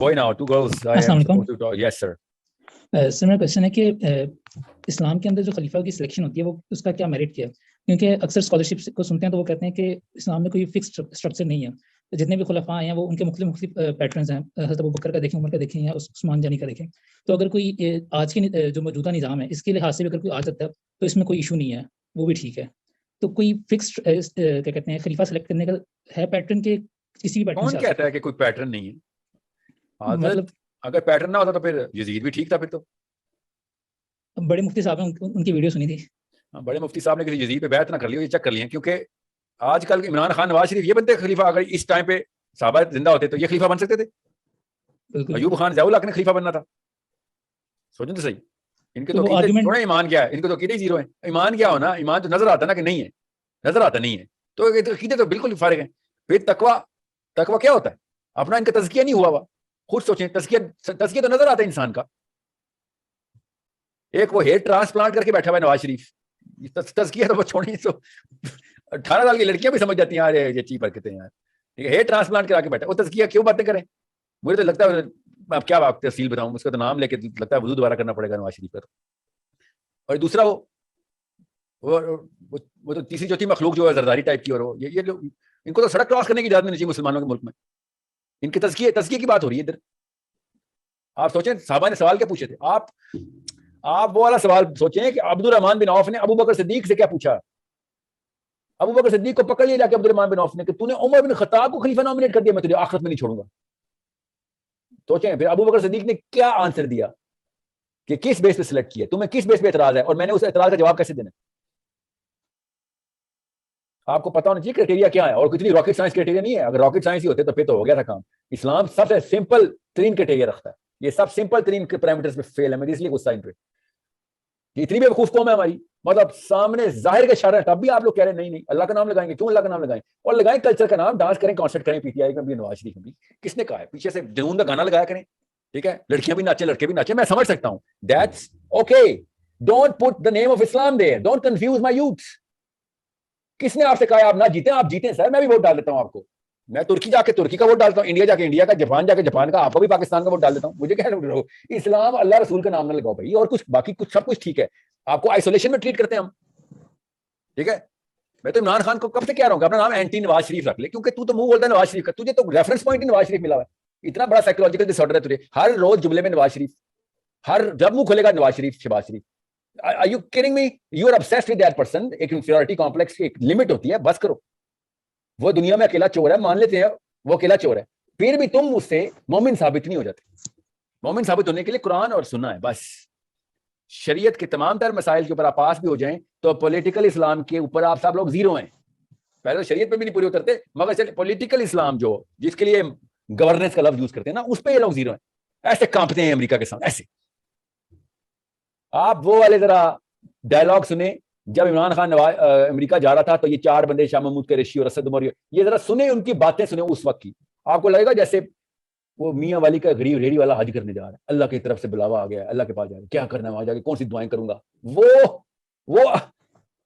Boy, now 2 girls. I am Assalamu alaikum. supposed to talk. Yes, sir. Sir मेरा question है कि इस्लाम के अंदर जो खलीफा की सिलेक्शन होती है वो उसका क्या मेरिट क्या है? क्योंकि अक्सर स्कॉलरशिप को सुनते हैं तो वो कहते हैं कि इस्लाम में कोई फिक्स स्ट्रक्चर नहीं है, तो जितने भी खुलफा हैं वो उनके मुख्तलिफ पैटर्न्स हैं, हज़रत अबू बकर का देखें, उमर का देखें या उस्मान गनी का देखें, तो अगर कोई आज की जो मौजूदा निज़ाम है इसके लिहाज से भी अगर कोई आ सकता है तो इसमें कोई इशू नहीं है, वो भी ठीक है। तो कोई फिक्स क्या कहते हैं खलीफा सेलेक्ट करने का है पैटर्न के किसी भी पैटर्न कौन से? कहता है कि कोई पैटर्न नहीं है? मतलब अगर पैटर्न ना होता तो फिर यजीद भी ठीक था। फिर तो बड़े मुफ्ती साहब ने उनकी वीडियो सुनी थी। बड़े मुफ्ती साहब ने किसी यजीद पे बैत ना कर लिया, ये चेक कर लिए, क्योंकि आजकल इमरान खान, नवाज शरीफ ये बनते खलीफा। अगर इस टाइम पे साहबा जिंदा होते तो ये खलीफा बन सकते थे। अयूब खान ज़िया-उल हक ने खलीफा बनना था। सोचो तो सही, इनके तो थोड़ा ईमान क्या है, इनको तो अकीदे जीरो है। ईमान क्या होना, ईमान तो नजर आता ना कि नहीं है, नजर आता नहीं है, तो अकीदे तो बिल्कुल फारिग है। फिर तकवा क्या होता है? अपना इनका तज़किया नहीं हुआ हुआ। खुद सोचें, तज़किया तो नजर आता है इंसान का। एक वो हेयर ट्रांसप्लांट करके बैठा हुआ है नवाज शरीफ, तज़किया तो वो छोड़िए, तो 18 साल की लड़कियां भी समझ जाती हैं यार ये चीज पर कितने यार, ठीक है, हेयर ट्रांसप्लांट करा के बैठा, वो तज़किया क्यों बातें करें? मुझे तो लगता है, अब क्या बात तफसील बताऊं, उसका तो नाम लेके लगता है वजू दोबारा करना पड़ेगा नवाज शरीफ पर। और दूसरा वो तो तीसरी चौथी मखलूक जो है जरदारी टाइप की, और वो ये इनको तो सड़क क्रॉस करने की इजाजत नहीं चाहिए मुसलमानों के मुल्क में। इनके तज़किये की बात हो रही है इधर। आप सोचें साहबा ने सवाल क्या पूछे थे? आप वो वाला सवाल सोचें कि अब्दुल रहमान बिन औफ ने अबू बकर सिद्दीक से क्या पूछा। अबू बकर सिद्दीक को पकड़ लिया जाके अब्दुल रहमान बिन औफ ने कि तूने उमर बिन खत्ताब को खलीफा नॉमिनेट कर दिया, मैं तुझे आखिरत में नहीं छोड़ूंगा। सोचें फिर अबू बकर सिद्दीक ने क्या आंसर दिया कि किस बेस पे सिलेक्ट किया, तुम्हें किस बेस पे एतराज है, और मैंने उस एतराज का जवाब कैसे देना। आपको पता होना चाहिए क्राइटेरिया क्या है, और कितनी रॉकेट साइंस क्राइटेरिया नहीं है। अगर रॉकेट साइंस ही होते तो फिर तो हो गया था काम। इस्लाम सबसे सिंपल तरीन क्राइटेरिया रखता है, ये सब सिंपल तरीन पैरामीटर्स पे फेल है। मैं इसलिए गुस्सा इन पे, इतनी बेवकूफ कौम है हमारी, मतलब सामने जाहिर के इशारा है, तब भी आप लोग कह रहे हैं नहीं अल्लाह का नाम लगाएंगे। क्यों अल्लाह का नाम लगाएं? और लगाएं कल्चर का नाम, डांस करें, कॉन्सर्ट करें, पीटीआई में भी, नवाज शरीफ में भी। किसने कहा है? पीछे से जुनून का गाना लगाया करें, ठीक है, लड़कियां भी नाचे, लड़के भी नाचे, मैं समझ सकता हूं, that's okay. Don't put the name of Islam there, don't confuse my youth. किसने आपसे कहा आप ना जीते? आप जीते सर, मैं भी वोट डाल देता हूं आपको। मैं तुर्की जाके तुर्की का वोट डालता हूँ, इंडिया जाके इंडिया का, जापान जाके जापान का, आपको भी पाकिस्तान का वोट डाल देता हूँ। मुझे क्या रहो, इस्लाम अल्लाह रसूल का नाम ना लगाओ भाई, और कुछ बाकी कुछ सब कुछ ठीक है। आपको आइसोलेशन में ट्रीट करते हैं हम, ठीक है। मैं तो इमरान खान को कब से कह रहा हूँ अपना नाम एंटी नवाज शरीफ रख ले, क्योंकि तू तो मुंह बोलता है नवाज शरीफ का, तुझे तो रेफरेंस पॉइंट ही नवाज शरीफ मिला हुआ है। इतना बड़ा साइकोलॉजिकल डिसऑर्डर है तुझे, हर रोज जुमले में नवाज शरीफ, हर जब मुंह खुलेगा नवाज शरीफ, शहबाज शरीफ। Are you kidding me? You are obsessed with that person. एक inferiority complex की एक लिमिट होती है, बस करो। वो दुनिया में अकेला चोर है, मान लेते हैं वो अकेला चोर है, फिर भी तुम उससे मोमिन साबित नहीं हो जाते। मोमिन साबित होने के लिए कुरान और सुन्ना है बस। शरीयत के तमाम तर मसाइल के ऊपर आप पास भी हो जाएं तो पॉलिटिकल इस्लाम के ऊपर आप सब लोग जीरो हैं। पहले तो शरीयत पे भी नहीं पूरे उतरते, मगर चलिए पॉलिटिकल इस्लाम जो जिसके लिए गवर्नेंस का लफ्ज यूज करते हैं ना, उस पर ये लोग जीरो हैं। ऐसे कांपते हैं अमेरिका के साथ, ऐसे। आप वो वाले जरा डायलॉग सुने जब इमरान खान अमेरिका जा रहा था, तो ये 4 बंदे शाह महमूद कुरैशी और असद उमर, ये जरा सुने, उनकी बातें सुने उस वक्त की। आपको लगेगा जैसे वो मियां वाली का गरीब रेडी वाला हज करने जा रहा है, अल्लाह की तरफ से बुलावा आ गया, अल्लाह के पास जा रहा है, क्या करना है वहां जाके, कौन सी दुआएं करूंगा। वो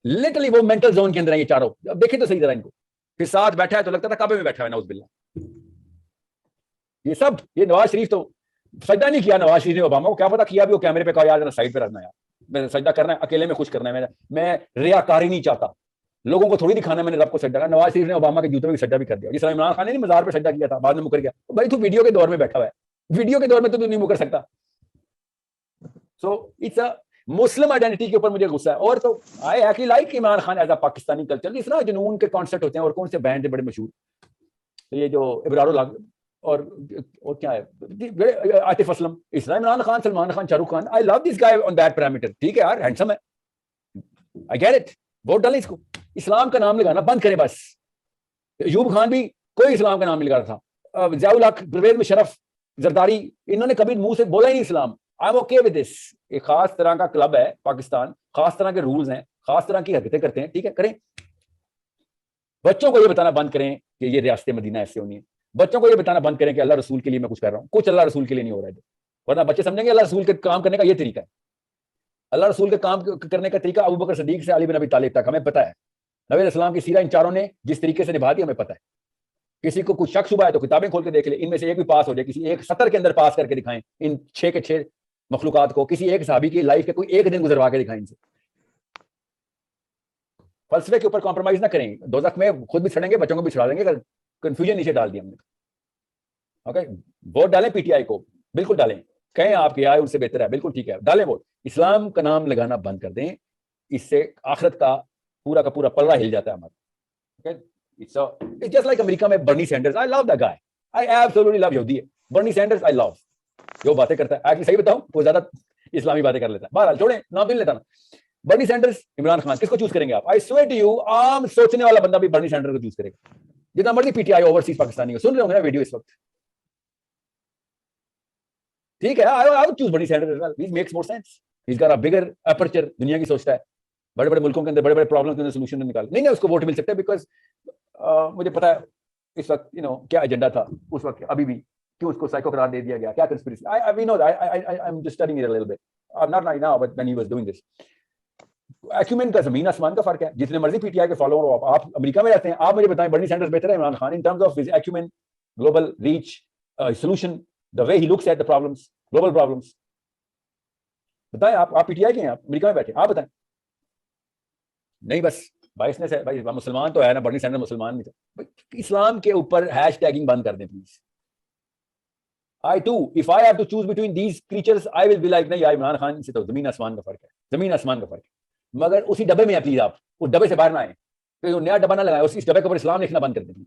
लिटरली वो मेंटल जोन के अंदर है ये चारों। अब देखें तो सही जरा इनको, फिर साथ बैठा है तो लगता था काबे में बैठा है नाउज़ बिल्लाह। ये सब, ये नवाज शरीफ तो सजदा नहीं किया नवाज शरीफ ने ओबामा को, क्या पता किया भी वो, कैमरे पे कहा यार साइड पे रखना यार, मैं सजदा करना है, अकेले में खुश करना है, मैं रियाकारी नहीं चाहता, लोगों को थोड़ी दिखाना मैंने रब को सजदा। नवाज शरीफ ने ओबामा के जूते में भी सजदा भी कर दिया, जिस तरह इमरान खान ने मजार पे सजदा किया था, बाद में मुकर गया। भाई तू वीडियो के दौर में बैठा हुआ है, वीडियो के दौर में तो तू नहीं मुकर सकता। So it's a Muslim identity के ऊपर मुझे गुस्सा है। और तो I actually like Imran Khan as a Pakistani culture. इस तरह जुनून के कॉन्सर्ट होते हैं, और कौन से बैंड है बड़े मशहूर, तो ये जो इब्रार और क्या है, Atif Aslam, Imran Khan, Salman Khan, Shahrukh Khan, I love this guy on that parameter. ठीक है यार, हैंडसम है, आई गेट इट, वोट डालें इसको। इस्लाम का नाम लगाना बंद करें बस। अयूब खान भी कोई इस्लाम का नाम नहीं लगा रहा था, ज़िया-उल हक, परवेज मुशर्रफ, जरदारी, इन्होंने कभी मुंह से बोला ही नहीं इस्लाम। I am okay with this. एक खास तरह का क्लब है पाकिस्तान, खास तरह के रूल्स हैं, खास तरह की हरकतें करते हैं, ठीक है, करें। बच्चों को ये बताना बंद करें कि ये रियासत मदीना ऐसे होनी है। बच्चों को ये बताना बंद करें कि अल्लाह रसूल के लिए मैं कुछ कर रहा हूँ, कुछ अल्लाह रसूल के लिए नहीं हो रहा है। वरना बच्चे समझेंगे अल्लाह रसूल के काम करने का ये तरीका है। अल्लाह रसूल के काम करने का तरीका अबू बकर सिद्दीक से अली बिन अबी तालिब तक हमें पता है। नबी अलैहि सलाम की सीरा इन चारों ने जिस तरीके से निभा दी हमें पता है, کسی کو کچھ شک شبہ ہے تو کتابیں کھول کے دیکھ لے, ان میں سے ایک بھی پاس ہو جائے, کسی ایک 70 کے اندر پاس کر کے دکھائیں ان 6 کے 6 مخلوقات کو, کسی ایک صحابی کی لائف کے کوئی ایک دن گزروا کے دکھائیں ان سے. فلسفے کے اوپر کمپرومائز نہ کریں, دوزخ میں خود بھی سڑیں گے, بچوں کو بھی چھڑا دیں گے اگر کنفیوژن نیچے ڈال دیا ہم نے. اوکے, ووٹ ڈالیں پی ٹی آئی کو, بالکل ڈالیں, کہیں آپ کے آئے ان سے بہتر ہے, بالکل ٹھیک ہے, ڈالیں ووٹ. اسلام کا نام لگانا بند کر دیں, اس سے آخرت کا پورا پلڑا ہل جاتا ہے ہمارا. It's just like امریکہ میں برنی senders, I love that guy, I absolutely love یہودی ہے برنی سینڈرز, I love جو باتیں کرتا ہے. ایکچولی صحیح بتاؤں وہ زیادہ اسلامی باتیں کر لیتا ہے. بہرحال چھوڑیں, نام بھی نہیں لیتا نا. برنی سینڈرز, عمران خان, کس کو چوز کریں گے آپ؟ I swear to you, عام سوچنے والا بندہ بھی برنی سینڈرز کو چوز کرے گا, جتنا مرضی P T I overseas Pakistani ہو. سن رہے ہوں گے نا ویڈیو اس وقت, ٹھیک ہے, I would choose Bernie Sanders as well. He makes more sense, he's got a bigger aperture, دنیا کی سوچتا ہے, بڑے بڑے ملکوں کے اندر بڑے بڑے پرابلمز کے اندر سولوشن نکال. نہیں اس کو ووٹ مل سکتا ہے بیکاز مجھے پتا ہے اس وقت کیا ایجنڈا تھا اس وقت, ابھی بھی کیوں اس کو سائیکو قرار دے دیا گیا, کیا conspiracy. I know that, I'm just studying it a little bit, not right now, but when he was doing this. Acumen کا زمین آسمان کا فرق ہے. جتنے مرضی پی ٹی آئی کے فالوور ہو, آپ امریکہ میں رہتے ہیں, آپ مجھے بتائیں برنی سینڈرز بہتر ہے Imran Khan in terms of his acumen, global reach, solution, the way he looks at the problems, global problems. بتائیں آپ پی ٹی آئی کے ہیں, آپ امریکہ میں بیٹھے, آپ بتائیں. نہیں بس بائسنس ہے بھائی, مسلمان تو ہے نا, برنی سینڈرز مسلمان نہیں تھا. اسلام کے اوپر ہیش ٹیگنگ بند کر دیں please. I too, if I have to choose between these creatures, I will be like, نہیں یار عمران خان سے تو زمین آسمان کا فرق ہے, زمین آسمان کا فرق ہے. مگر اسی ڈبے میں ہے پلیز, آپ اس ڈبے سے باہر نہ آئیں, کوئی نیا ڈبہ نہ لگائیں, اس ڈبے کے اوپر اسلام لکھنا بند کر دیں پلیز.